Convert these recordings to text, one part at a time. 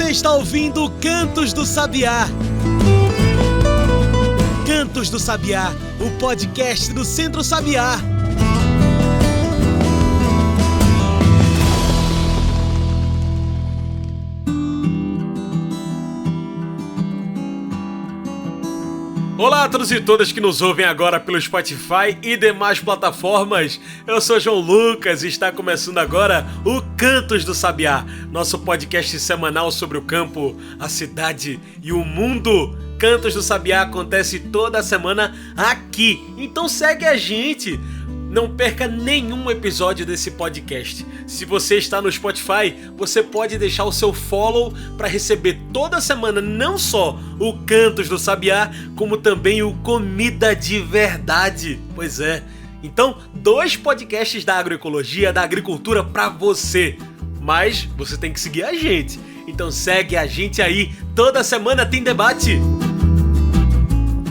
Você está ouvindo Cantos do Sabiá. Cantos do Sabiá, o podcast do Centro Sabiá. Olá a todos e todas que nos ouvem agora pelo Spotify e demais plataformas. Eu sou João Lucas e está começando agora o Cantos do Sabiá, nosso podcast semanal sobre o campo, a cidade e o mundo. Cantos do Sabiá acontece toda semana aqui, então segue a gente. Não perca nenhum episódio desse podcast. Se você está no Spotify, você pode deixar o seu follow para receber toda semana não só o Cantos do Sabiá, como também o Comida de Verdade. Pois é. Então, 2 podcasts da agroecologia, da agricultura para você. Mas você tem que seguir a gente. Então segue a gente aí. Toda semana tem debate.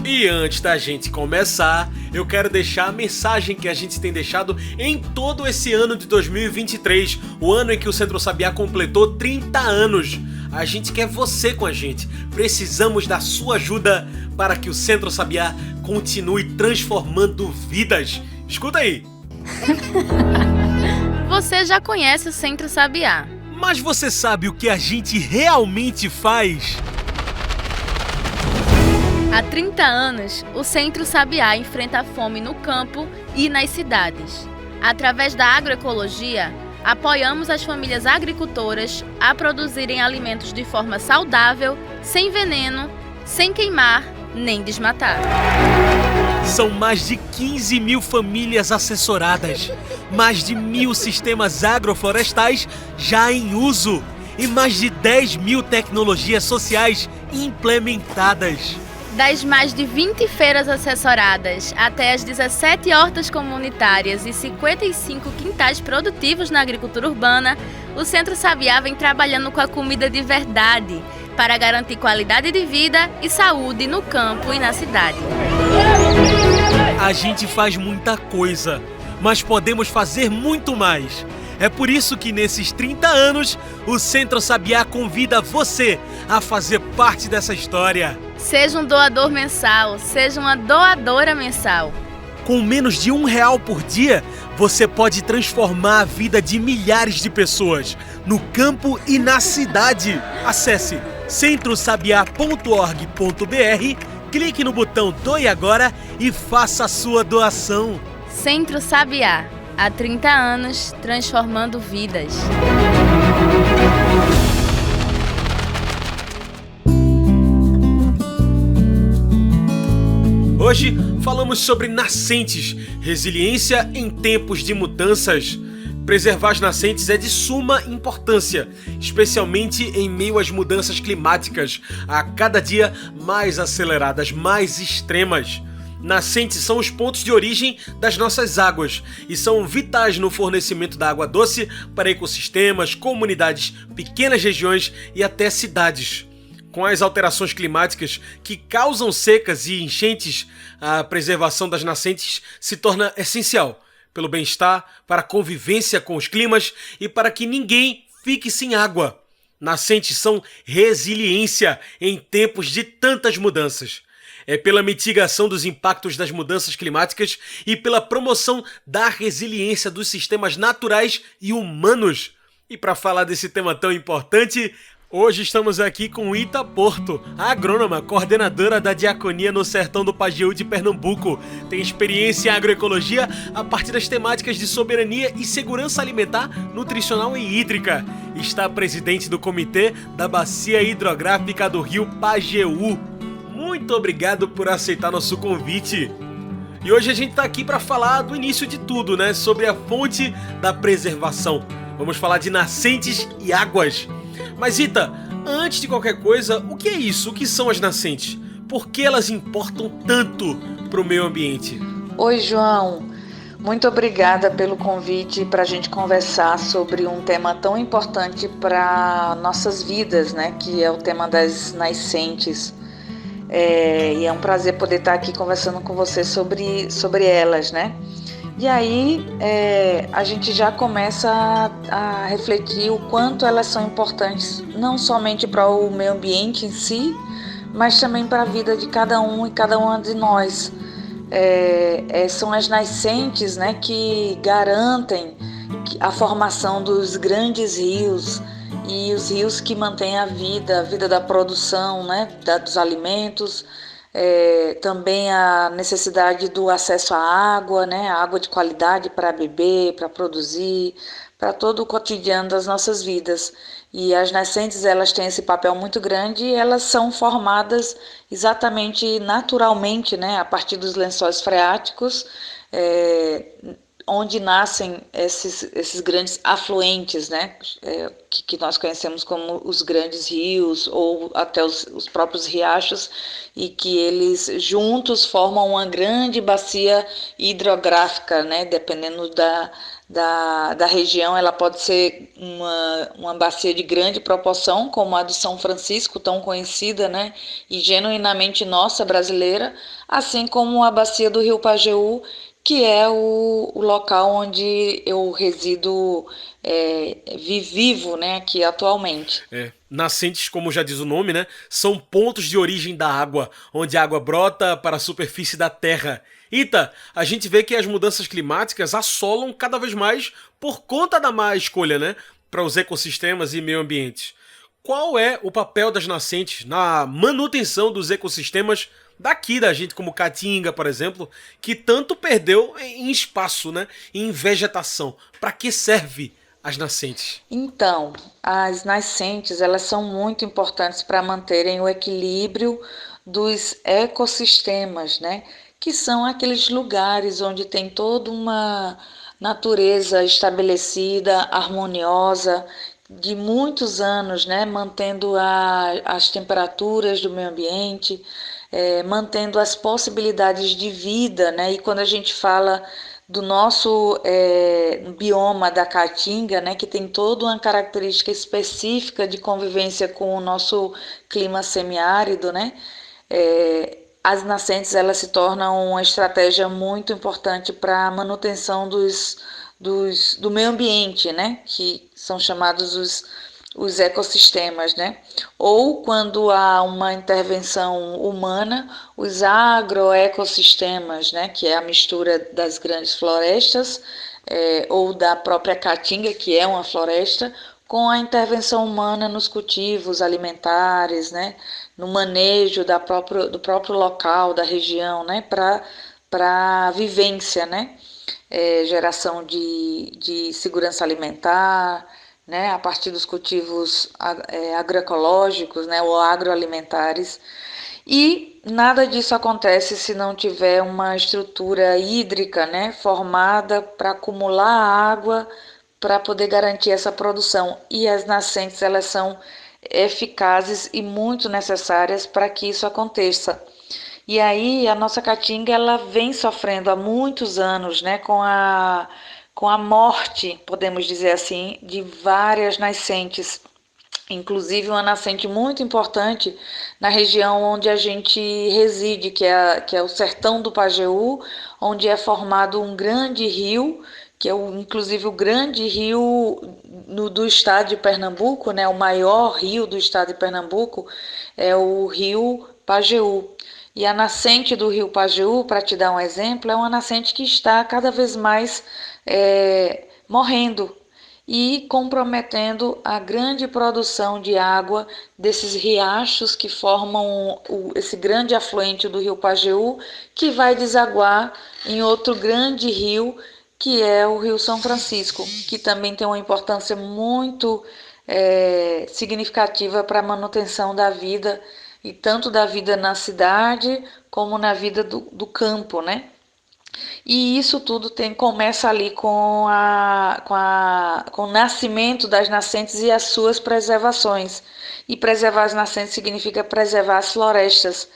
E antes da gente começar, eu quero deixar a mensagem que a gente tem deixado em todo esse ano de 2023, o ano em que o Centro Sabiá completou 30 anos. A gente quer você com a gente. Precisamos da sua ajuda para que o Centro Sabiá continue transformando vidas. Escuta aí. Você já conhece o Centro Sabiá. Mas você sabe o que a gente realmente faz? Há 30 anos, o Centro Sabiá enfrenta a fome no campo e nas cidades. Através da agroecologia, apoiamos as famílias agricultoras a produzirem alimentos de forma saudável, sem veneno, sem queimar nem desmatar. São mais de 15 mil famílias assessoradas, mais de 1.000 sistemas agroflorestais já em uso e mais de 10 mil tecnologias sociais implementadas. Das mais de 20 feiras assessoradas até as 17 hortas comunitárias e 55 quintais produtivos na agricultura urbana, o Centro Sabiá vem trabalhando com a comida de verdade para garantir qualidade de vida e saúde no campo e na cidade. A gente faz muita coisa, mas podemos fazer muito mais. É por isso que nesses 30 anos, o Centro Sabiá convida você a fazer parte dessa história. Seja um doador mensal, seja uma doadora mensal. Com menos de R$1 por dia, você pode transformar a vida de milhares de pessoas, no campo e na cidade. Acesse centrosabiá.org.br, clique no botão Doe Agora e faça a sua doação. Centro Sabiá, há 30 anos, transformando vidas. Hoje falamos sobre nascentes, resiliência em tempos de mudanças. Preservar as nascentes é de suma importância, especialmente em meio às mudanças climáticas, a cada dia mais aceleradas, mais extremas. Nascentes são os pontos de origem das nossas águas e são vitais no fornecimento da água doce para ecossistemas, comunidades, pequenas regiões e até cidades. Com as alterações climáticas que causam secas e enchentes, a preservação das nascentes se torna essencial pelo bem-estar, para a convivência com os climas e para que ninguém fique sem água. Nascentes são resiliência em tempos de tantas mudanças. É pela mitigação dos impactos das mudanças climáticas e pela promoção da resiliência dos sistemas naturais e humanos. E para falar desse tema tão importante, hoje estamos aqui com Ita Porto, a agrônoma, coordenadora da Diaconia no Sertão do Pajeú de Pernambuco. Tem experiência em agroecologia a partir das temáticas de soberania e segurança alimentar, nutricional e hídrica. Está presidente do Comitê da Bacia Hidrográfica do Rio Pajeú. Muito obrigado por aceitar nosso convite. E hoje a gente está aqui para falar do início de tudo, né? Sobre a fonte da preservação. Vamos falar de nascentes e águas. Mas Ita, antes de qualquer coisa, o que é isso? O que são as nascentes? Por que elas importam tanto para o meio ambiente? Oi, João. Muito obrigada pelo convite para a gente conversar sobre um tema tão importante para nossas vidas, né? Que é o tema das nascentes. E é um prazer poder estar aqui conversando com você sobre elas, né? E aí a gente já começa a refletir o quanto elas são importantes, não somente para o meio ambiente em si, mas também para a vida de cada um e cada uma de nós. São as nascentes, né, que garantem a formação dos grandes rios e os rios que mantêm a vida da produção, né, dos alimentos, também a necessidade do acesso à água, né, água de qualidade para beber, para produzir, para todo o cotidiano das nossas vidas. E as nascentes, elas têm esse papel muito grande e elas são formadas exatamente naturalmente, né, a partir dos lençóis freáticos, onde nascem esses grandes afluentes, né, que nós conhecemos como os grandes rios ou até os próprios riachos, e que eles juntos formam uma grande bacia hidrográfica, né, dependendo da região. Ela pode ser uma bacia de grande proporção, como a do São Francisco, tão conhecida, né, e genuinamente nossa, brasileira, assim como a bacia do Rio Pajeú, que é o local onde eu resido, vivo, né, aqui atualmente. Nascentes, como já diz o nome, né, são pontos de origem da água, onde a água brota para a superfície da terra. Ita, a gente vê que as mudanças climáticas assolam cada vez mais por conta da má escolha, né, para os ecossistemas e meio ambiente. Qual é o papel das nascentes na manutenção dos ecossistemas daqui da gente, como Caatinga, por exemplo, que tanto perdeu em espaço, né, em vegetação? Para que serve as nascentes? Então, as nascentes, elas são muito importantes para manterem o equilíbrio dos ecossistemas, né? Que são aqueles lugares onde tem toda uma natureza estabelecida, harmoniosa, de muitos anos, né? Mantendo as temperaturas do meio ambiente, mantendo as possibilidades de vida, né? E quando a gente fala do nosso bioma da Caatinga, né, que tem toda uma característica específica de convivência com o nosso clima semiárido, né, as nascentes, elas se tornam uma estratégia muito importante para a manutenção do meio ambiente, né, que são chamados os ecossistemas, né? Ou quando há uma intervenção humana, os agroecossistemas, né? Que é a mistura das grandes florestas, ou da própria caatinga, que é uma floresta, com a intervenção humana nos cultivos alimentares, né? No manejo do próprio local, da região, né? Para a vivência, né? Geração de segurança alimentar, né, a partir dos cultivos agroecológicos, né, ou agroalimentares. E nada disso acontece se não tiver uma estrutura hídrica, né, formada para acumular água para poder garantir essa produção. E as nascentes, elas são eficazes e muito necessárias para que isso aconteça. E aí a nossa caatinga, ela vem sofrendo há muitos anos, né, com a morte, podemos dizer assim, de várias nascentes, inclusive uma nascente muito importante na região onde a gente reside, que é o sertão do Pajeú, onde é formado um grande rio, que é inclusive o grande rio do estado de Pernambuco, né, o maior rio do estado de Pernambuco, é o rio Pajeú. E a nascente do rio Pajeú, para te dar um exemplo, é uma nascente que está cada vez mais morrendo e comprometendo a grande produção de água desses riachos que formam esse grande afluente do rio Pajeú, que vai desaguar em outro grande rio, que é o Rio São Francisco, que também tem uma importância muito significativa para a manutenção da vida, e tanto da vida na cidade como na vida do campo, né? E isso tudo começa ali com o nascimento das nascentes e as suas preservações. E preservar as nascentes significa preservar as florestas.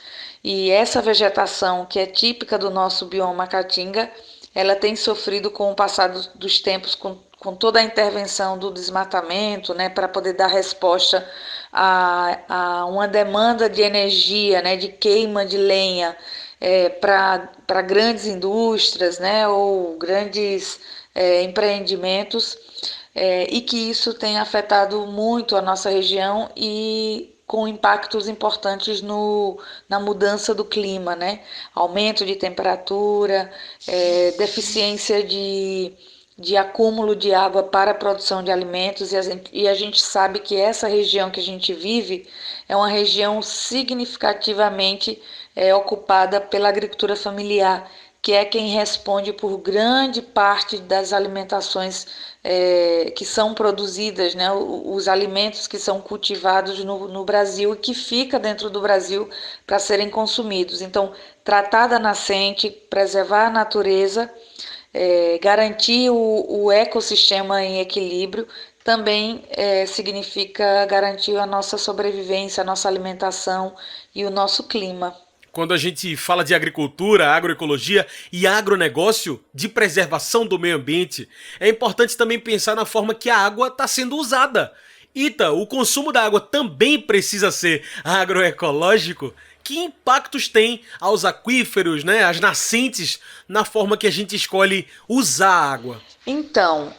E essa vegetação, que é típica do nosso bioma caatinga, ela tem sofrido com o passar dos tempos, com com toda a intervenção do desmatamento, né, para poder dar resposta a uma demanda de energia, né, de queima de lenha para grandes indústrias, né, ou grandes empreendimentos, e que isso tem afetado muito a nossa região e com impactos importantes na mudança do clima, né? Aumento de temperatura, deficiência de acúmulo de água para a produção de alimentos, e a gente sabe que essa região que a gente vive é uma região significativamente ocupada pela agricultura familiar, que é quem responde por grande parte das alimentações que são produzidas, né, os alimentos que são cultivados no Brasil e que fica dentro do Brasil para serem consumidos. Então, tratar da nascente, preservar a natureza, garantir o ecossistema em equilíbrio, também significa garantir a nossa sobrevivência, a nossa alimentação e o nosso clima. Quando a gente fala de agricultura, agroecologia e agronegócio, de preservação do meio ambiente, é importante também pensar na forma que a água está sendo usada. Ita, o consumo da água também precisa ser agroecológico? Que impactos tem aos aquíferos, né, às nascentes, na forma que a gente escolhe usar a água? Então,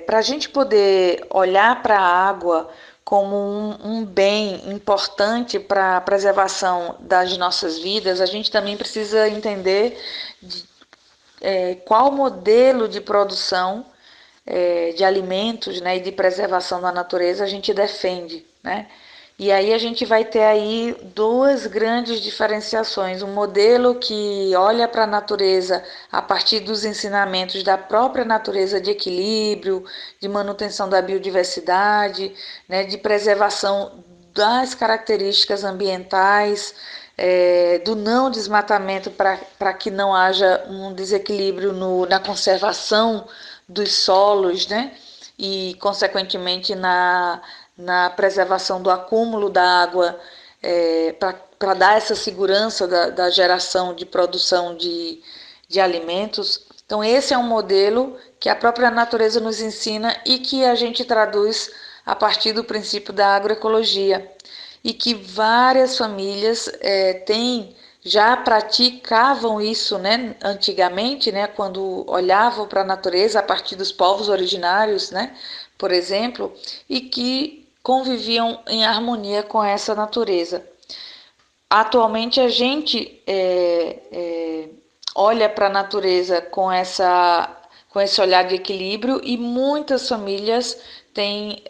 para a gente poder olhar para a água como um bem importante para a preservação das nossas vidas, a gente também precisa entender qual modelo de produção de alimentos, né, e de preservação da natureza a gente defende, né? E aí a gente vai ter aí duas grandes diferenciações. Um modelo que olha para a natureza a partir dos ensinamentos da própria natureza de equilíbrio, de manutenção da biodiversidade, né, de preservação das características ambientais, do não desmatamento para que não haja um desequilíbrio na conservação dos solos, né, e, consequentemente, na preservação do acúmulo da água, para dar essa segurança da geração de produção de alimentos. Então, esse é um modelo que a própria natureza nos ensina e que a gente traduz a partir do princípio da agroecologia, e que várias famílias já praticavam isso, né, antigamente, né, quando olhavam para a natureza a partir dos povos originários, né, por exemplo, e que conviviam em harmonia com essa natureza. Atualmente a gente olha para a natureza com esse olhar de equilíbrio, e muitas famílias têm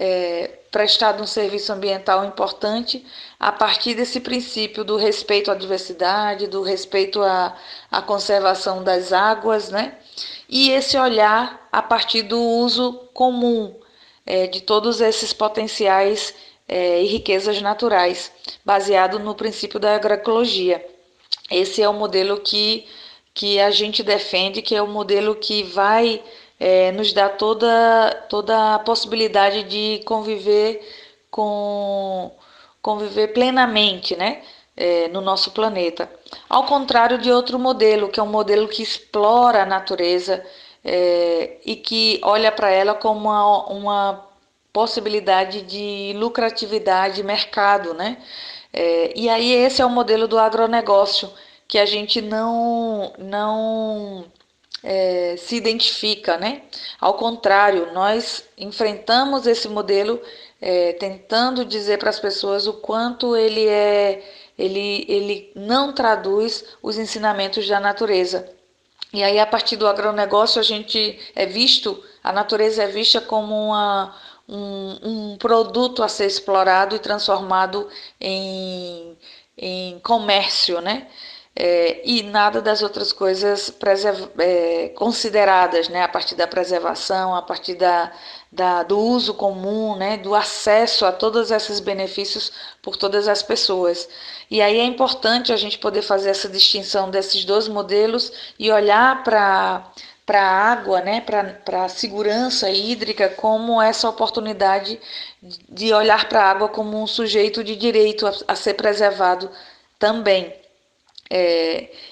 prestado um serviço ambiental importante a partir desse princípio do respeito à diversidade, do respeito à conservação das águas, né? E esse olhar a partir do uso comum de todos esses potenciais e riquezas naturais, baseado no princípio da agroecologia. Esse é o modelo que a gente defende, que é o modelo que vai nos dar toda a possibilidade de conviver plenamente, né, no nosso planeta. Ao contrário de outro modelo, que é um modelo que explora a natureza, e que olha para ela como uma possibilidade de lucratividade, mercado, né? E aí esse é o modelo do agronegócio, que a gente não se identifica, né? Ao contrário, nós enfrentamos esse modelo tentando dizer para as pessoas o quanto ele não traduz os ensinamentos da natureza. E aí, a partir do agronegócio, a natureza é vista como um produto a ser explorado e transformado em comércio, né? E nada das outras coisas consideradas, né? A partir da preservação, a partir do uso comum, né? Do acesso a todos esses benefícios por todas as pessoas. E aí é importante a gente poder fazer essa distinção desses dois modelos e olhar para a água, né? Para a segurança hídrica, como essa oportunidade de olhar para a água como um sujeito de direito a ser preservado também.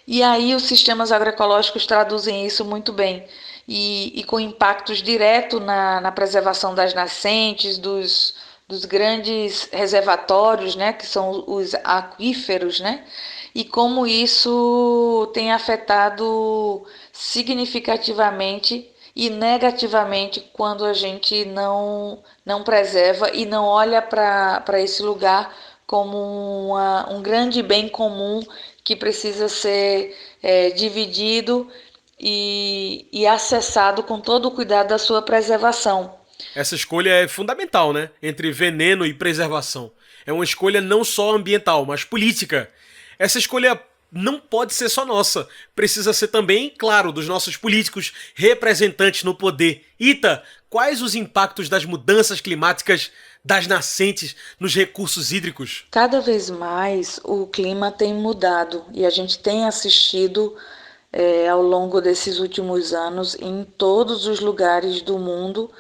E aí os sistemas agroecológicos traduzem isso muito bem. e com impactos diretos na preservação das nascentes, dos grandes reservatórios, né, que são os aquíferos, né, e como isso tem afetado significativamente e negativamente quando a gente não preserva e não olha para esse lugar como um grande bem comum que precisa ser dividido e acessado com todo o cuidado da sua preservação. Essa escolha é fundamental, né? Entre veneno e preservação. É uma escolha não só ambiental, mas política. Essa escolha não pode ser só nossa. Precisa ser também, claro, dos nossos políticos representantes no poder. Ita, quais os impactos das mudanças climáticas das nascentes nos recursos hídricos? Cada vez mais o clima tem mudado e a gente tem assistido ao longo desses últimos anos em todos os lugares do mundo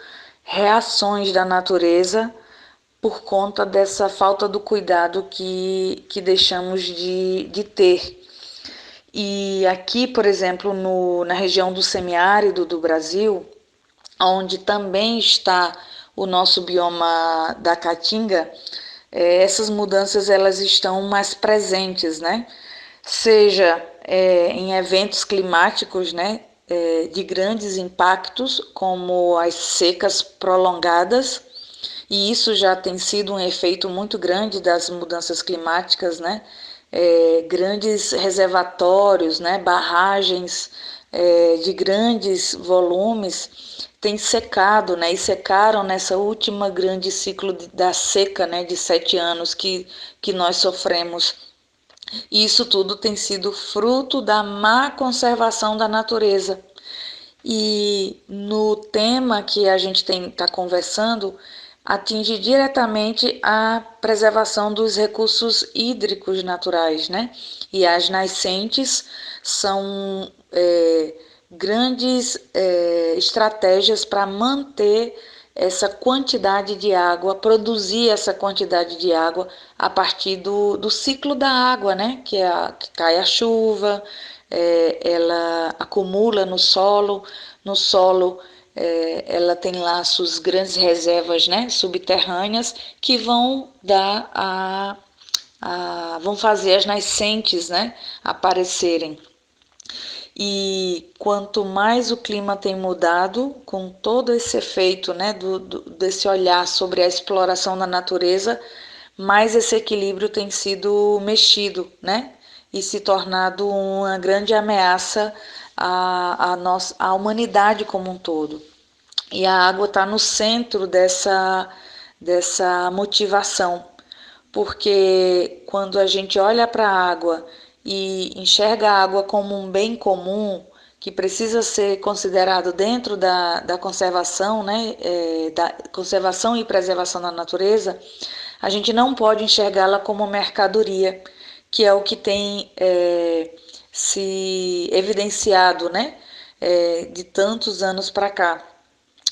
reações da natureza por conta dessa falta do cuidado que deixamos de ter. E aqui, por exemplo, na região do semiárido do Brasil, onde também está o nosso bioma da Caatinga, essas mudanças elas estão mais presentes, né? Seja em eventos climáticos, né? De grandes impactos, como as secas prolongadas, e isso já tem sido um efeito muito grande das mudanças climáticas, né? Grandes reservatórios, né? Barragens de grandes volumes têm secado, né? E secaram nessa última grande ciclo da seca, né? De 7 anos que nós sofremos. E isso tudo tem sido fruto da má conservação da natureza. E no tema que a gente está conversando, atinge diretamente a preservação dos recursos hídricos naturais, né? E as nascentes são grandes estratégias para manter essa quantidade de água, produzir essa quantidade de água a partir do ciclo da água, né? Que cai a chuva, ela acumula no solo ela tem lá suas grandes reservas, né? Subterrâneas que vão dar vão fazer as nascentes, né? Aparecerem. E quanto mais o clima tem mudado, com todo esse efeito, né, desse olhar sobre a exploração da natureza, mais esse equilíbrio tem sido mexido, né, e se tornado uma grande ameaça à humanidade como um todo. E a água está no centro dessa motivação, porque quando a gente olha para a água e enxerga a água como um bem comum que precisa ser considerado dentro da conservação, né, da conservação e preservação da natureza, a gente não pode enxergá-la como mercadoria, que é o que tem se evidenciado, né, de tantos anos para cá,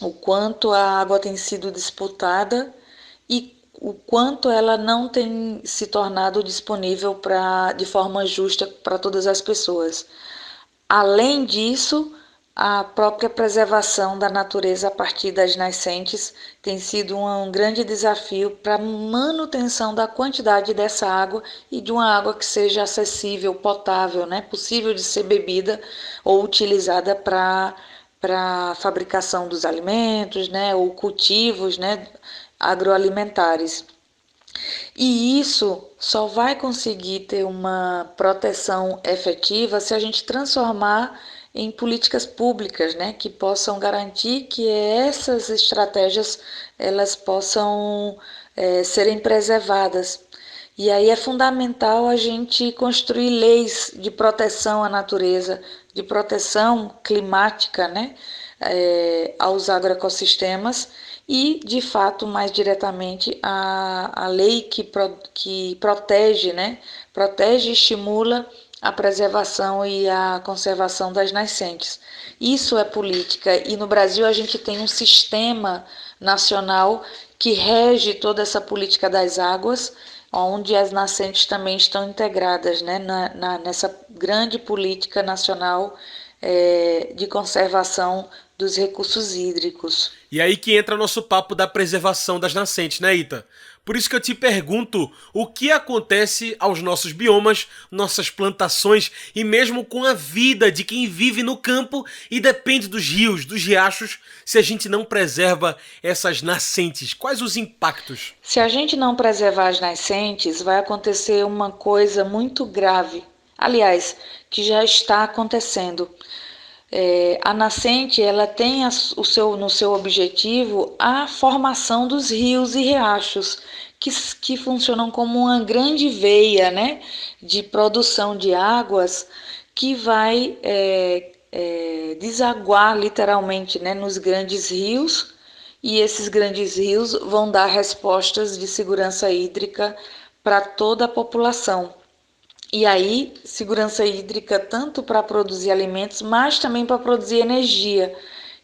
o quanto a água tem sido disputada e o quanto ela não tem se tornado disponível de forma justa para todas as pessoas. Além disso, a própria preservação da natureza a partir das nascentes tem sido um grande desafio para a manutenção da quantidade dessa água e de uma água que seja acessível, potável, né? Possível de ser bebida ou utilizada para a fabricação dos alimentos, né? Ou cultivos, né? Agroalimentares. E isso só vai conseguir ter uma proteção efetiva se a gente transformar em políticas públicas, né, que possam garantir que essas estratégias elas possam serem preservadas. E aí é fundamental a gente construir leis de proteção à natureza, de proteção climática, né, aos agroecossistemas e, de fato, mais diretamente a lei que protege, né, protege e estimula a preservação e a conservação das nascentes. Isso é política e no Brasil a gente tem um sistema nacional que rege toda essa política das águas, onde as nascentes também estão integradas, né, nessa grande política nacional de conservação dos recursos hídricos. E aí que entra nosso papo da preservação das nascentes, né, Ita? Por isso que eu te pergunto o que acontece aos nossos biomas, nossas plantações e mesmo com a vida de quem vive no campo e depende dos rios, dos riachos, se a gente não preserva essas nascentes. Quais os impactos? Se a gente não preservar as nascentes, vai acontecer uma coisa muito grave. Aliás, que já está acontecendo. A nascente ela tem no seu objetivo a formação dos rios e riachos, que funcionam como uma grande veia, né, de produção de águas que vai desaguar literalmente, né, nos grandes rios, e esses grandes rios vão dar respostas de segurança hídrica para toda a população. E aí, segurança hídrica tanto para produzir alimentos, mas também para produzir energia,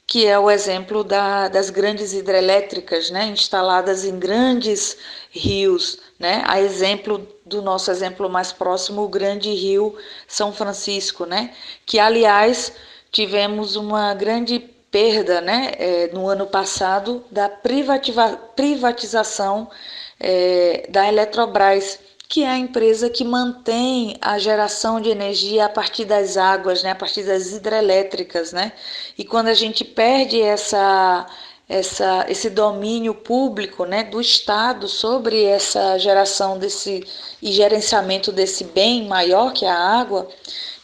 que é o exemplo das grandes hidrelétricas, né, instaladas em grandes rios, né, a exemplo do nosso exemplo mais próximo, o grande rio São Francisco, né, que aliás tivemos uma grande perda, né, no ano passado da privatização da Eletrobras, que é a empresa que mantém a geração de energia a partir das águas, né, a partir das hidrelétricas, né? E quando a gente perde esse domínio público, né, do Estado sobre essa geração e gerenciamento desse bem maior que é a água,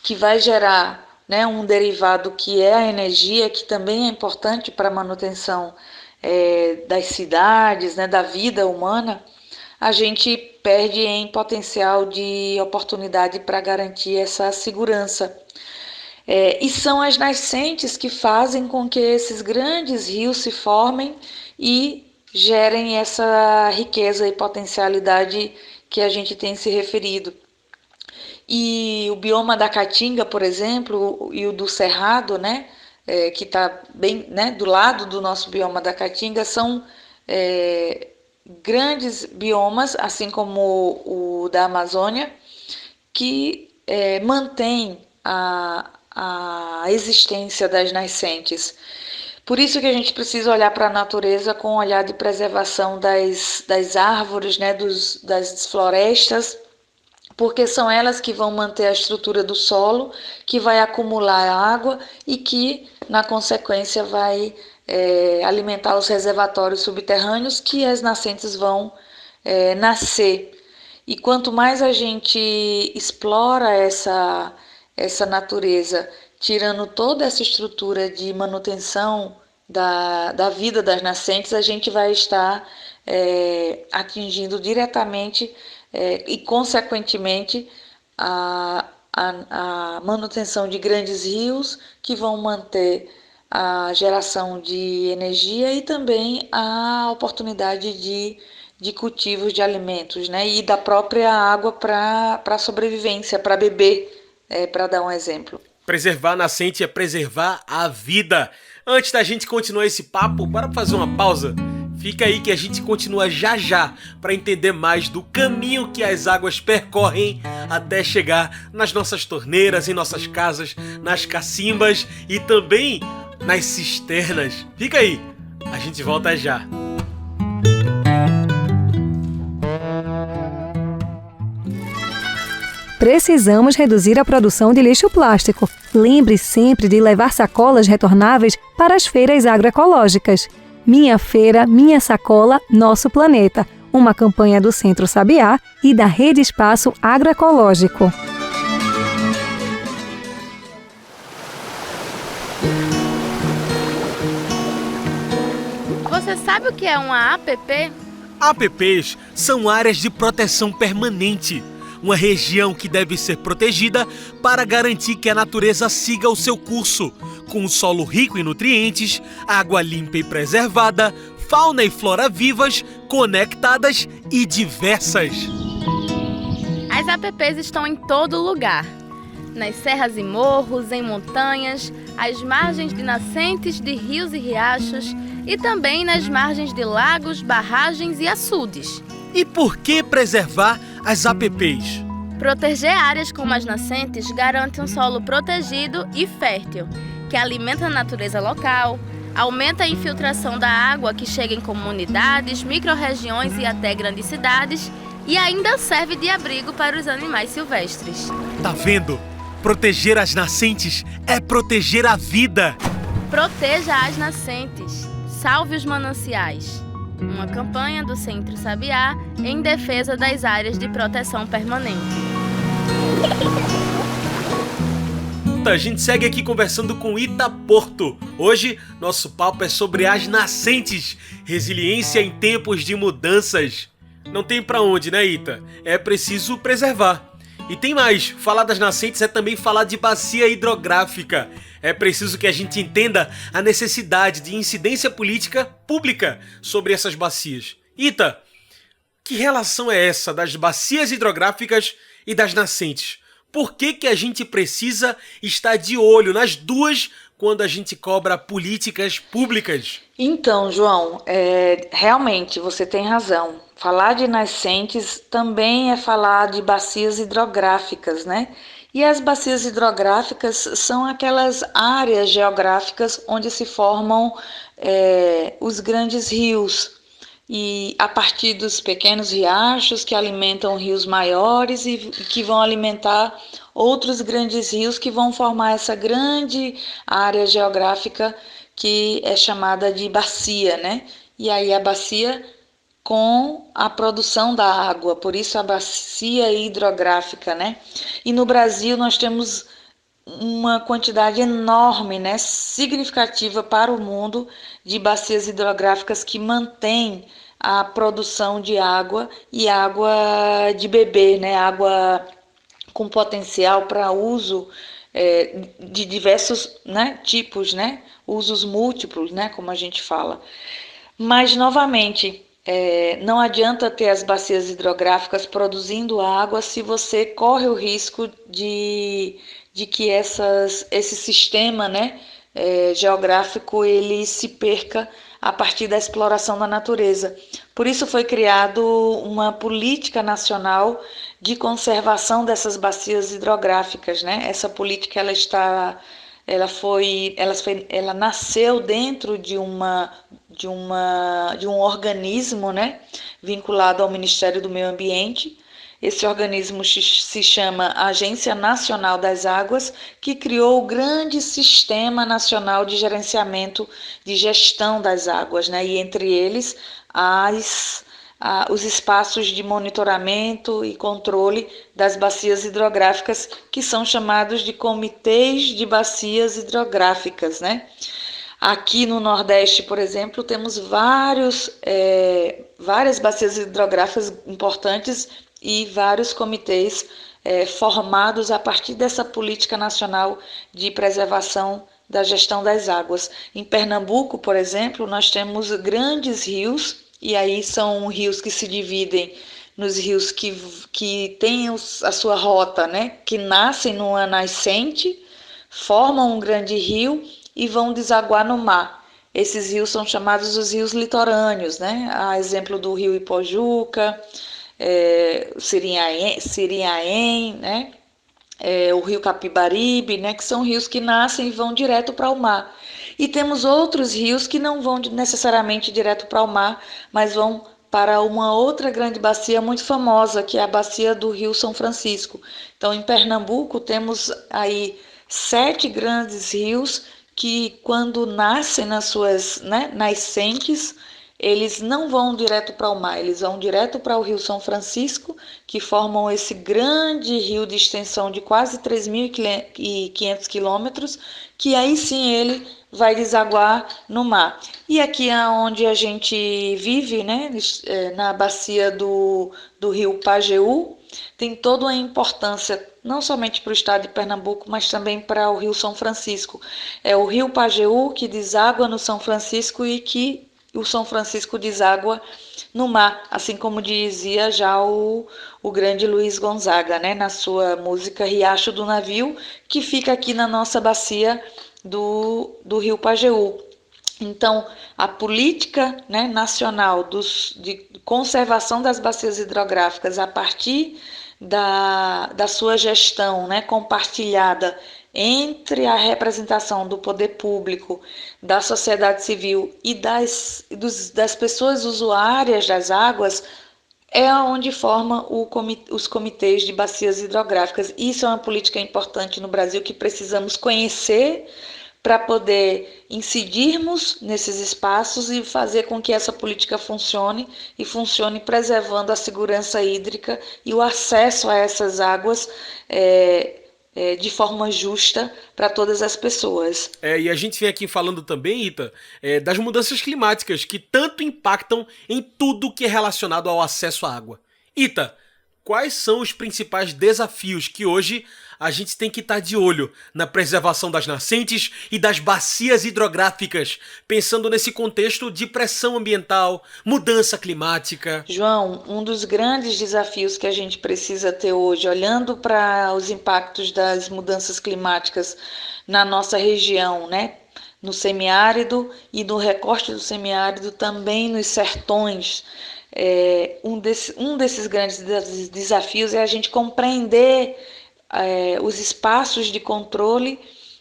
que vai gerar, né, um derivado que é a energia, que também é importante para a manutenção das cidades, né, da vida humana, a gente perde em potencial de oportunidade para garantir essa segurança. E são as nascentes que fazem com que esses grandes rios se formem e gerem essa riqueza e potencialidade que a gente tem se referido. E o bioma da Caatinga, por exemplo, e o do Cerrado, né, que está bem, né, do lado do nosso bioma da Caatinga, são grandes biomas, assim como o da Amazônia, que mantém a existência das nascentes. Por isso que a gente precisa olhar para a natureza com um olhar de preservação das árvores, né, das florestas, porque são elas que vão manter a estrutura do solo, que vai acumular água e que, na consequência, vai alimentar os reservatórios subterrâneos que as nascentes vão nascer. E quanto mais a gente explora essa natureza, tirando toda essa estrutura de manutenção da vida das nascentes, a gente vai estar atingindo diretamente e, consequentemente, a manutenção de grandes rios que vão manter a geração de energia e também a oportunidade de cultivos de alimentos, né? E da própria água para a sobrevivência, para beber, para dar um exemplo. Preservar a nascente é preservar a vida. Antes da gente continuar esse papo, bora fazer uma pausa? Fica aí que a gente continua já para entender mais do caminho que as águas percorrem até chegar nas nossas torneiras, em nossas casas, nas cacimbas e também nas cisternas. Fica aí, a gente volta já. Precisamos reduzir a produção de lixo plástico. Lembre sempre de levar sacolas retornáveis para as feiras agroecológicas. Minha Feira, Minha Sacola, Nosso Planeta. Uma campanha do Centro Sabiá e da Rede Espaço Agroecológico. Você sabe o que é uma APP? APPs são áreas de proteção permanente, uma região que deve ser protegida para garantir que a natureza siga o seu curso, com um solo rico em nutrientes, água limpa e preservada, fauna e flora vivas, conectadas e diversas. As APPs estão em todo lugar. Nas serras e morros, em montanhas, às margens de nascentes de rios e riachos e também nas margens de lagos, barragens e açudes. E por que preservar as APPs? Proteger áreas como as nascentes garante um solo protegido e fértil. que alimenta a natureza local, aumenta a infiltração da água que chega em comunidades, micro-regiões e até grandes cidades, e ainda serve de abrigo para os animais silvestres. Tá vendo? Proteger as nascentes é proteger a vida. Proteja as nascentes, salve os mananciais. Uma campanha do Centro Sabiá em defesa das áreas de proteção permanente. A gente segue aqui conversando com Ita Porto. Hoje, nosso papo é sobre as nascentes, resiliência em tempos de mudanças. Não tem pra onde, né, Ita? É preciso preservar. E tem mais, falar das nascentes é também falar de bacia hidrográfica. É preciso que a gente entenda a necessidade de incidência política pública sobre essas bacias. Ita, que relação é essa das bacias hidrográficas e das nascentes? Por que a gente precisa estar de olho nas duas quando a gente cobra políticas públicas? Então, João, realmente você tem razão. Falar de nascentes também é falar de bacias hidrográficas, né? E as bacias hidrográficas são aquelas áreas geográficas onde se formam os grandes rios. E a partir dos pequenos riachos que alimentam rios maiores e que vão alimentar outros grandes rios que vão formar essa grande área geográfica que é chamada de bacia, né? E aí a bacia com a produção da água, por isso a bacia hidrográfica, né? E no Brasil nós temos uma quantidade enorme, né, significativa para o mundo de bacias hidrográficas que mantêm a produção de água e água de beber, né, água com potencial para uso de diversos, né, tipos, né, usos múltiplos, né, como a gente fala. Mas, novamente, não adianta ter as bacias hidrográficas produzindo água se você corre o risco de que esse sistema, né, geográfico ele se perca a partir da exploração da natureza. Por isso foi criado uma política nacional de conservação dessas bacias hidrográficas, né? Essa política ela nasceu dentro de um organismo, né, vinculado ao Ministério do Meio Ambiente. Esse organismo se chama Agência Nacional das Águas, que criou o grande Sistema Nacional de Gerenciamento de Gestão das Águas, né? E entre eles os espaços de monitoramento e controle das bacias hidrográficas, que são chamados de comitês de bacias hidrográficas, né? Aqui no Nordeste, por exemplo, temos várias bacias hidrográficas importantes e vários comitês formados a partir dessa política nacional de preservação da gestão das águas. Em Pernambuco, por exemplo, nós temos grandes rios, e aí são rios que se dividem nos rios que têm a sua rota, né, que nascem numa nascente, formam um grande rio e vão desaguar no mar. Esses rios são chamados os rios litorâneos, né? A exemplo do rio Ipojuca, Sirinhaém, né? O rio Capibaribe, né? Que são rios que nascem e vão direto para o mar. E temos outros rios que não vão necessariamente direto para o mar, mas vão para uma outra grande bacia muito famosa, que é a bacia do Rio São Francisco. Então, em Pernambuco, temos aí 7 grandes rios que, quando nascem nas suas nascentes, eles não vão direto para o mar, eles vão direto para o Rio São Francisco, que formam esse grande rio de extensão de quase 3.500 quilômetros, que aí sim ele vai desaguar no mar. E aqui onde a gente vive, né, na bacia do rio Pajeú, tem toda uma importância, não somente para o estado de Pernambuco, mas também para o Rio São Francisco. É o rio Pajeú que deságua no São Francisco e que o São Francisco deságua no mar, assim como dizia já o grande Luiz Gonzaga, né, na sua música Riacho do Navio, que fica aqui na nossa bacia do rio Pajeú. Então, a política, né, nacional de conservação das bacias hidrográficas a partir da sua gestão, né, compartilhada entre a representação do poder público, da sociedade civil e das pessoas usuárias das águas é onde forma os comitês de bacias hidrográficas. Isso é uma política importante no Brasil que precisamos conhecer para poder incidirmos nesses espaços e fazer com que essa política funcione e funcione preservando a segurança hídrica e o acesso a essas águas de forma justa para todas as pessoas. E a gente vem aqui falando também, Ita, das mudanças climáticas que tanto impactam em tudo que é relacionado ao acesso à água. Ita, quais são os principais desafios que hoje a gente tem que estar de olho na preservação das nascentes e das bacias hidrográficas, pensando nesse contexto de pressão ambiental, mudança climática? João, um dos grandes desafios que a gente precisa ter hoje, olhando para os impactos das mudanças climáticas na nossa região, né? No semiárido e no recorte do semiárido, também nos sertões, um desses grandes desafios é a gente compreender os espaços de controle,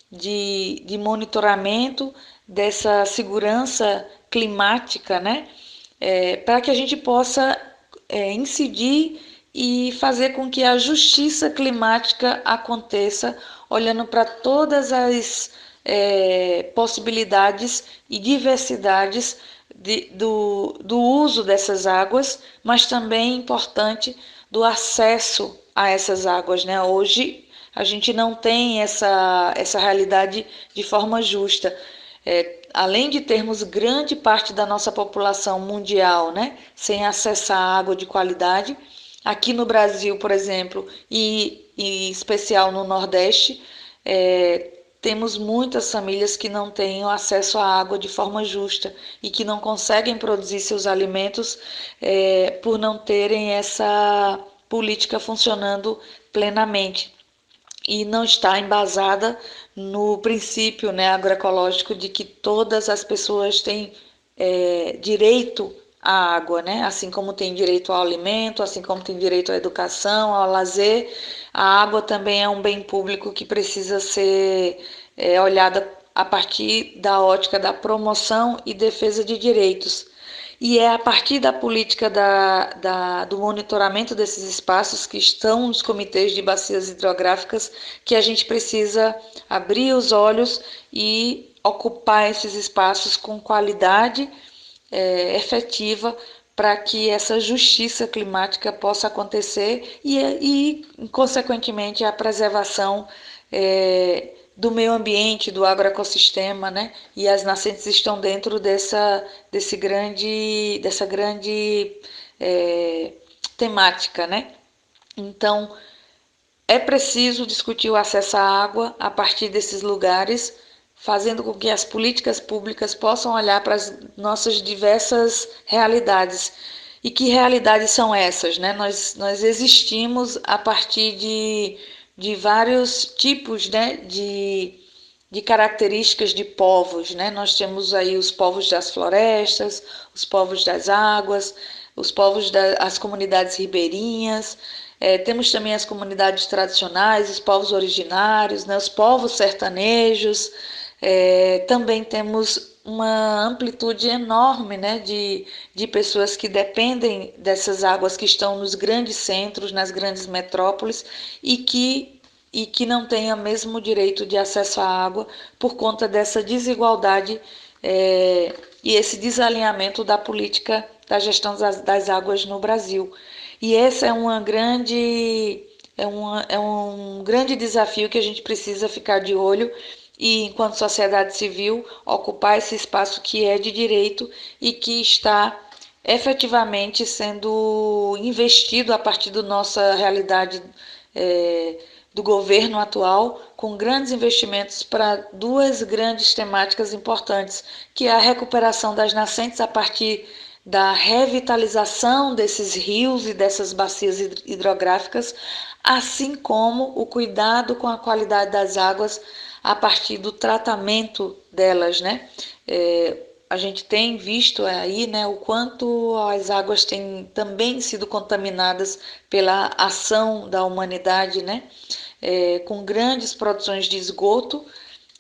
de monitoramento dessa segurança climática, né? Para que a gente possa incidir e fazer com que a justiça climática aconteça, olhando para todas as possibilidades e diversidades do uso dessas águas, mas também importante do acesso a essas águas, né? Hoje a gente não tem essa realidade de forma justa. Além de termos grande parte da nossa população mundial, né, sem acesso à água de qualidade, aqui no Brasil, por exemplo, e em especial no Nordeste, temos muitas famílias que não têm acesso à água de forma justa e que não conseguem produzir seus alimentos por não terem essa política funcionando plenamente e não está embasada no princípio, né, agroecológico de que todas as pessoas têm direito à água, né? Assim como tem direito ao alimento, assim como tem direito à educação, ao lazer, a água também é um bem público que precisa ser olhada a partir da ótica da promoção e defesa de direitos. E é a partir da política do monitoramento desses espaços que estão nos comitês de bacias hidrográficas que a gente precisa abrir os olhos e ocupar esses espaços com qualidade efetiva para que essa justiça climática possa acontecer e consequentemente, a preservação do meio ambiente, do agroecossistema, né? E as nascentes estão dentro dessa grande temática, né? Então, é preciso discutir o acesso à água a partir desses lugares, fazendo com que as políticas públicas possam olhar para as nossas diversas realidades. E que realidades são essas, né? Nós existimos a partir de vários tipos, né, de características de povos, né? Nós temos aí os povos das florestas, os povos das águas, os povos das comunidades ribeirinhas, temos também as comunidades tradicionais, os povos originários, né, os povos sertanejos, também temos uma amplitude enorme, né, de pessoas que dependem dessas águas que estão nos grandes centros, nas grandes metrópoles e que não têm o mesmo direito de acesso à água por conta dessa desigualdade e esse desalinhamento da política da gestão das águas no Brasil. E esse é um grande desafio que a gente precisa ficar de olho e, enquanto sociedade civil, ocupar esse espaço que é de direito e que está efetivamente sendo investido a partir da nossa realidade do governo atual, com grandes investimentos para duas grandes temáticas importantes, que é a recuperação das nascentes a partir da revitalização desses rios e dessas bacias hidrográficas, assim como o cuidado com a qualidade das águas a partir do tratamento delas, né? A gente tem visto aí, né, o quanto as águas têm também sido contaminadas pela ação da humanidade, né? com grandes produções de esgoto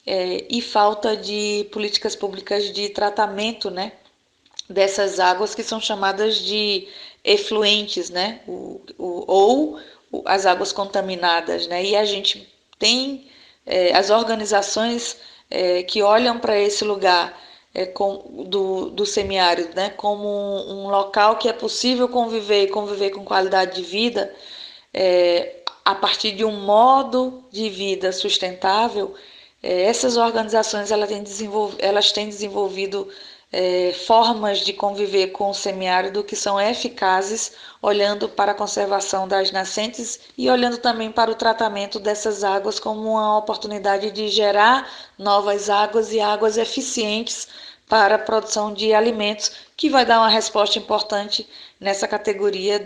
e falta de políticas públicas de tratamento, né, dessas águas que são chamadas de efluentes, né, ou as águas contaminadas, né, e a gente tem as organizações que olham para esse lugar do semiárido, né, como um local que é possível conviver com qualidade de vida a partir de um modo de vida sustentável. Essas organizações elas têm desenvolvido formas de conviver com o semiárido que são eficazes, olhando para a conservação das nascentes e olhando também para o tratamento dessas águas como uma oportunidade de gerar novas águas e águas eficientes para a produção de alimentos, que vai dar uma resposta importante nessa categoria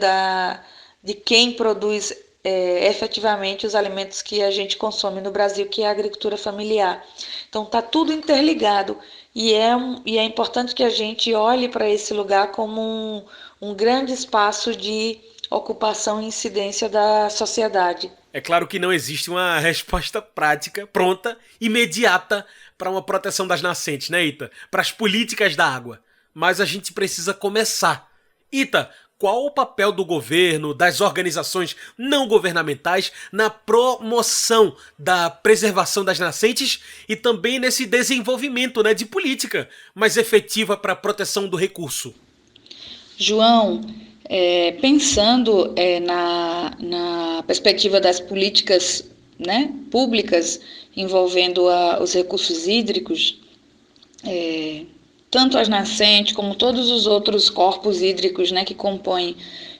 de quem produz efetivamente os alimentos que a gente consome no Brasil, que é a agricultura familiar. Então está tudo interligado e é importante que a gente olhe para esse lugar como um grande espaço de ocupação e incidência da sociedade. É claro que não existe uma resposta prática, pronta, imediata para uma proteção das nascentes, né, Ita? Para as políticas da água. Mas a gente precisa começar. Ita, qual o papel do governo, das organizações não governamentais na promoção da preservação das nascentes e também nesse desenvolvimento, né, de política mais efetiva para a proteção do recurso? João, pensando na perspectiva das políticas, né, públicas envolvendo os recursos hídricos, tanto as nascentes como todos os outros corpos hídricos, né, que compõem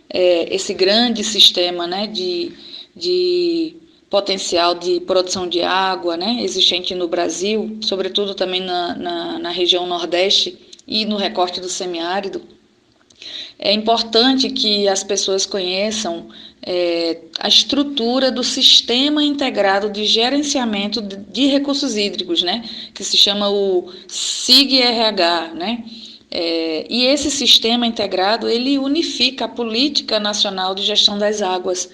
esse grande sistema, né, de potencial de produção de água, né, existente no Brasil, sobretudo também na região Nordeste e no recorte do semiárido. É importante que as pessoas conheçam a estrutura do Sistema Integrado de Gerenciamento de Recursos Hídricos, né, que se chama o SIG-RH, né? E esse sistema integrado, ele unifica a Política Nacional de Gestão das Águas.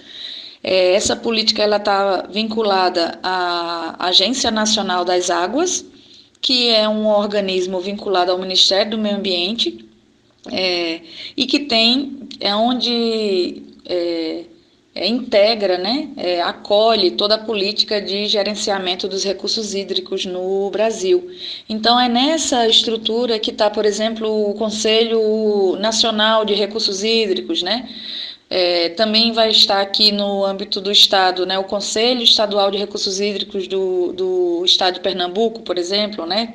Essa política está vinculada à Agência Nacional das Águas, que é um organismo vinculado ao Ministério do Meio Ambiente, e que integra, né, acolhe toda a política de gerenciamento dos recursos hídricos no Brasil. Então, é nessa estrutura que está, por exemplo, o Conselho Nacional de Recursos Hídricos, né? Também vai estar aqui no âmbito do Estado, né, o Conselho Estadual de Recursos Hídricos do Estado de Pernambuco, por exemplo, né?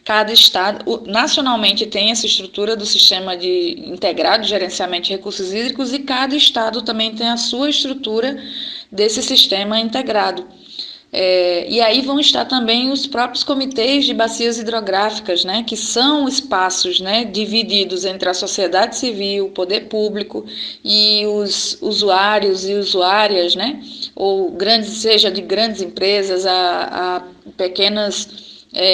Cada estado, nacionalmente, tem essa estrutura do sistema integrado de gerenciamento de recursos hídricos e cada estado também tem a sua estrutura desse sistema integrado. E aí vão estar também os próprios comitês de bacias hidrográficas, né, que são espaços, né, divididos entre a sociedade civil, o poder público e os usuários e usuárias, né, ou seja de grandes empresas a pequenas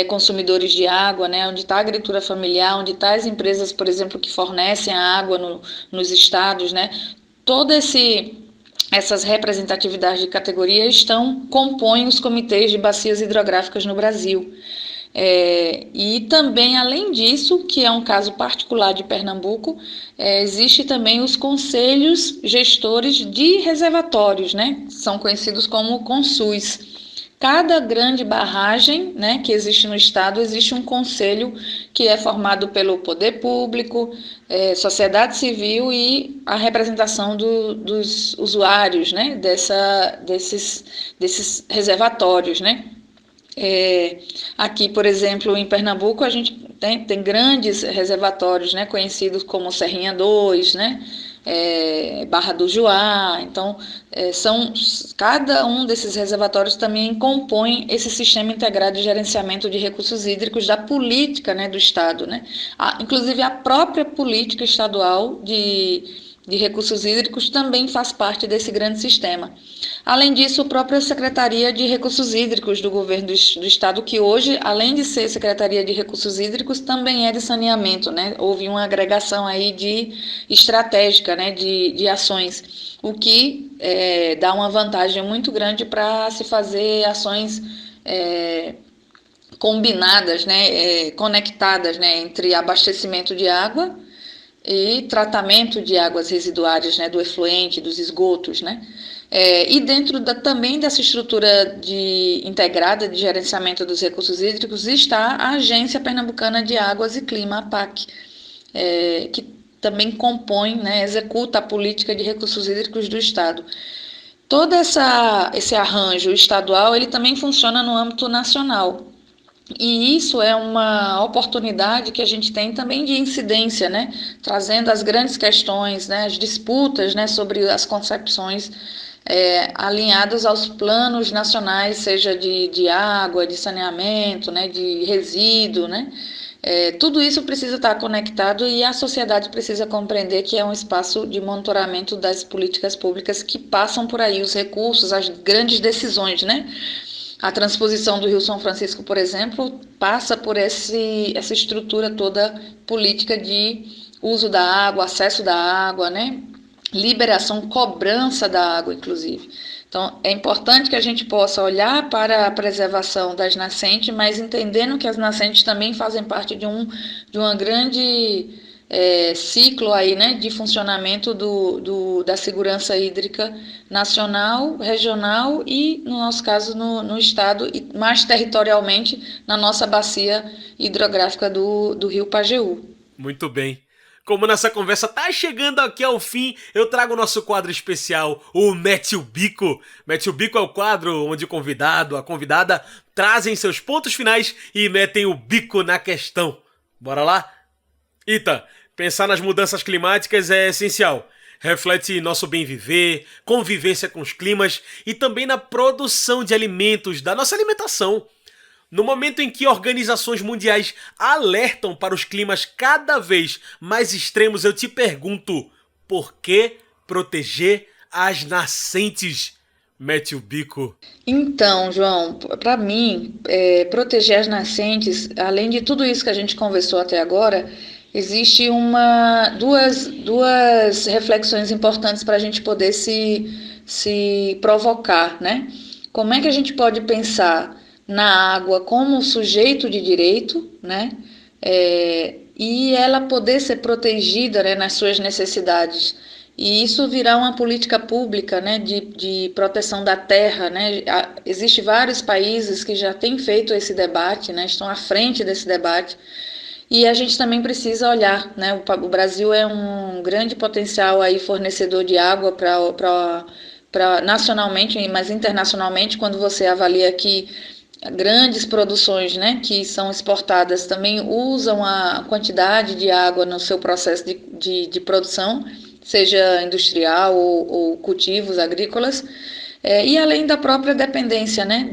consumidores de água, né, onde está a agricultura familiar, onde estão as empresas, por exemplo, que fornecem a água nos estados, né, essas representatividades de categoria compõem os comitês de bacias hidrográficas no Brasil. E também, além disso, que é um caso particular de Pernambuco, existe também os conselhos gestores de reservatórios, né, são conhecidos como CONSUS. Cada grande barragem, né, que existe no estado, existe um conselho que é formado pelo poder público, sociedade civil e a representação dos usuários, né, desses reservatórios, né. Aqui, por exemplo, em Pernambuco, a gente tem grandes reservatórios, né, conhecidos como Serrinha 2, né, Barra do Juá. Então, cada um desses reservatórios também compõe esse sistema integrado de gerenciamento de recursos hídricos da política, né, do Estado, né? Inclusive, a própria política estadual de de Recursos Hídricos também faz parte desse grande sistema. Além disso, a própria Secretaria de Recursos Hídricos do Governo do Estado, que hoje, além de ser Secretaria de Recursos Hídricos, também é de saneamento, né? Houve uma agregação aí de estratégica, né? de ações, o que dá uma vantagem muito grande para se fazer ações combinadas, né? Conectadas, né? Entre abastecimento de água e tratamento de águas residuárias, né, do efluente, dos esgotos, né? E dentro também dessa estrutura integrada de gerenciamento dos recursos hídricos está a Agência Pernambucana de Águas e Clima, APAC, que também compõe, né, executa a política de recursos hídricos do Estado. Todo esse arranjo estadual, ele também funciona no âmbito nacional. E isso é uma oportunidade que a gente tem também de incidência, né? Trazendo as grandes questões, né? As disputas, né? Sobre as concepções alinhadas aos planos nacionais, seja de água, de saneamento, né? De resíduo, né? Tudo isso precisa estar conectado e a sociedade precisa compreender que é um espaço de monitoramento das políticas públicas que passam por aí, os recursos, as grandes decisões, né? A transposição do Rio São Francisco, por exemplo, passa por essa estrutura toda política de uso da água, acesso da água, né? Liberação, cobrança da água, inclusive. Então, é importante que a gente possa olhar para a preservação das nascentes, mas entendendo que as nascentes também fazem parte de uma grande ciclo aí, né, de funcionamento da segurança hídrica nacional, regional e, no nosso caso, no estado e mais territorialmente na nossa bacia hidrográfica do Rio Pajeú. Muito bem. Como nossa conversa tá chegando aqui ao fim, eu trago o nosso quadro especial, o Mete o Bico. Mete o Bico é o quadro onde o convidado, a convidada, trazem seus pontos finais e metem o bico na questão. Bora lá? Ita, pensar nas mudanças climáticas é essencial. Reflete nosso bem viver, convivência com os climas e também na produção de alimentos, da nossa alimentação. No momento em que organizações mundiais alertam para os climas cada vez mais extremos, eu te pergunto, por que proteger as nascentes? Mete o bico. Então, João, para mim, proteger as nascentes, além de tudo isso que a gente conversou até agora, existe duas reflexões importantes para a gente poder se provocar, né? Como é que a gente pode pensar na água como sujeito de direito, né? E ela poder ser protegida, né, nas suas necessidades. E isso virar uma política pública, né, de proteção da terra, né? Existem vários países que já têm feito esse debate, né, estão à frente desse debate. E a gente também precisa olhar, né? O Brasil é um grande potencial aí fornecedor de água para nacionalmente, mas internacionalmente, quando você avalia que grandes produções, né, que são exportadas também usam a quantidade de água no seu processo de produção, seja industrial ou cultivos agrícolas, e além da própria dependência, né,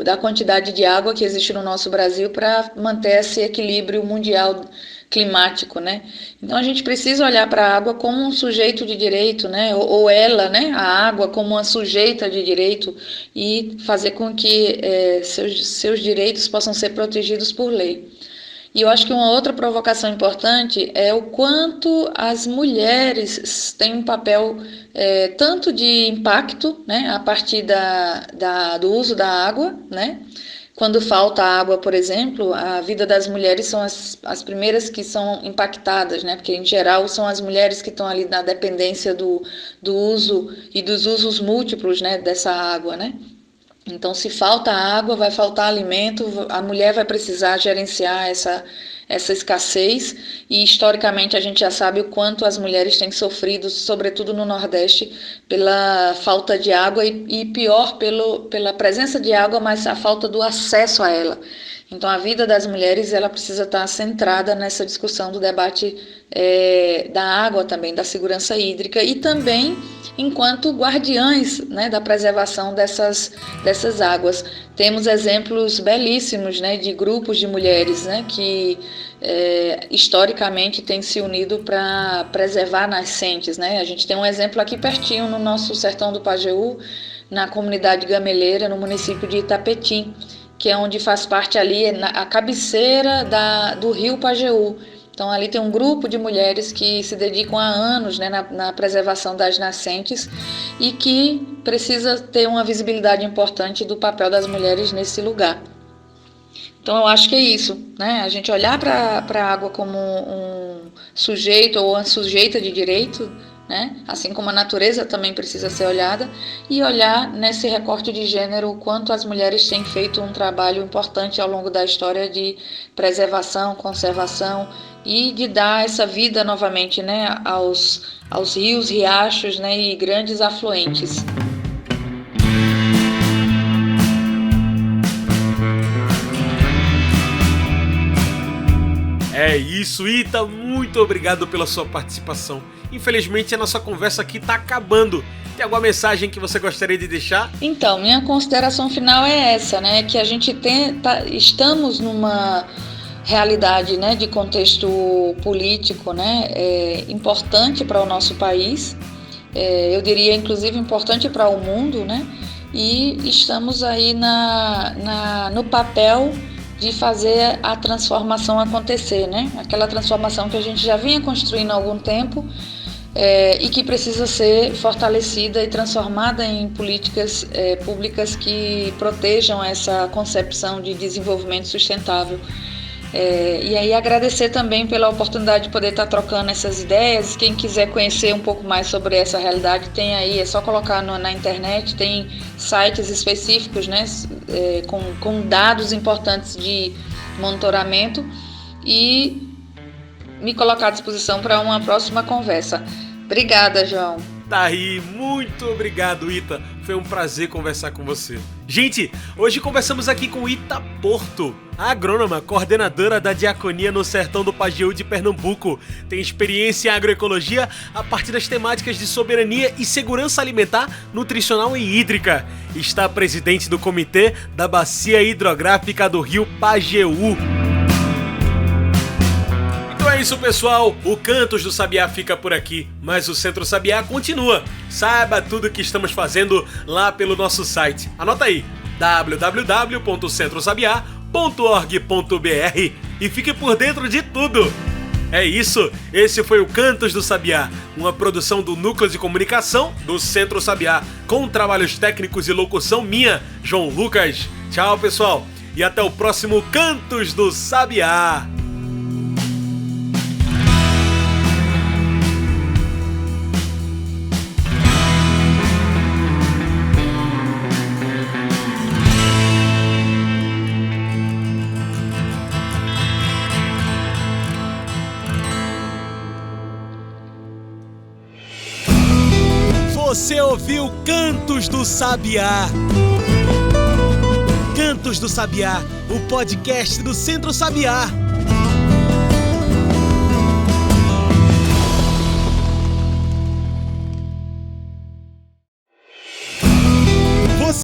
da quantidade de água que existe no nosso Brasil para manter esse equilíbrio mundial climático, né? Então a gente precisa olhar para a água como um sujeito de direito, né? Ou ela, né? A água como uma sujeita de direito e fazer com que seus direitos possam ser protegidos por lei. E eu acho que uma outra provocação importante é o quanto as mulheres têm um papel tanto de impacto, né, a partir do uso da água, né? Quando falta água, por exemplo, a vida das mulheres são as primeiras que são impactadas, né? Porque, em geral, são as mulheres que estão ali na dependência do uso e dos usos múltiplos, né, dessa água, né? Então, se falta água, vai faltar alimento, a mulher vai precisar gerenciar essa escassez e, historicamente, a gente já sabe o quanto as mulheres têm sofrido, sobretudo no Nordeste, pela falta de água e pior, pela presença de água, mas a falta do acesso a ela. Então, a vida das mulheres ela precisa estar centrada nessa discussão do debate da água também, da segurança hídrica e também enquanto guardiães, né, da preservação dessas águas. Temos exemplos belíssimos, né, de grupos de mulheres, né, que historicamente têm se unido para preservar nascentes, né? A gente tem um exemplo aqui pertinho no nosso sertão do Pajeú, na comunidade gameleira, no município de Itapetim, que é onde faz parte ali a cabeceira do rio Pajeú. Então ali tem um grupo de mulheres que se dedicam há anos, né, na preservação das nascentes e que precisa ter uma visibilidade importante do papel das mulheres nesse lugar. Então eu acho que é isso, né? A gente olhar para a água como um sujeito ou uma sujeita de direito, né? Assim como a natureza também precisa ser olhada, e olhar nesse recorte de gênero o quanto as mulheres têm feito um trabalho importante ao longo da história de preservação, conservação e de dar essa vida novamente, né, aos rios, riachos, né, e grandes afluentes. É isso, Ita, muito obrigado pela sua participação. Infelizmente a nossa conversa aqui está acabando. Tem alguma mensagem que você gostaria de deixar? Então, minha consideração final é essa, né? Que a gente estamos numa realidade, né, de contexto político, né, importante para o nosso país, eu diria inclusive importante para o mundo, né? E estamos aí no papel de fazer a transformação acontecer, né? Aquela transformação que a gente já vinha construindo há algum tempo e que precisa ser fortalecida e transformada em políticas públicas que protejam essa concepção de desenvolvimento sustentável. E aí agradecer também pela oportunidade de poder estar trocando essas ideias. Quem quiser conhecer um pouco mais sobre essa realidade, tem aí, é só colocar na internet, tem sites específicos, né, com dados importantes de monitoramento, e me colocar à disposição para uma próxima conversa. Obrigada, João. Tá aí, muito obrigado, Ita. Foi um prazer conversar com você. Gente, hoje conversamos aqui com Ita Porto, a agrônoma, coordenadora da Diaconia no Sertão do Pajeú de Pernambuco. Tem experiência em agroecologia a partir das temáticas de soberania e segurança alimentar, nutricional e hídrica. Está presidente do Comitê da Bacia Hidrográfica do Rio Pajeú. Então é isso, pessoal, o Cantos do Sabiá fica por aqui, mas o Centro Sabiá continua. Saiba tudo o que estamos fazendo lá pelo nosso site. Anota aí, www.centrosabiá.org.br, e fique por dentro de tudo. É isso, esse foi o Cantos do Sabiá, uma produção do Núcleo de Comunicação do Centro Sabiá, com trabalhos técnicos e locução minha, João Lucas. Tchau, pessoal, e até o próximo Cantos do Sabiá. Você ouviu Cantos do Sabiá. Cantos do Sabiá, o podcast do Centro Sabiá.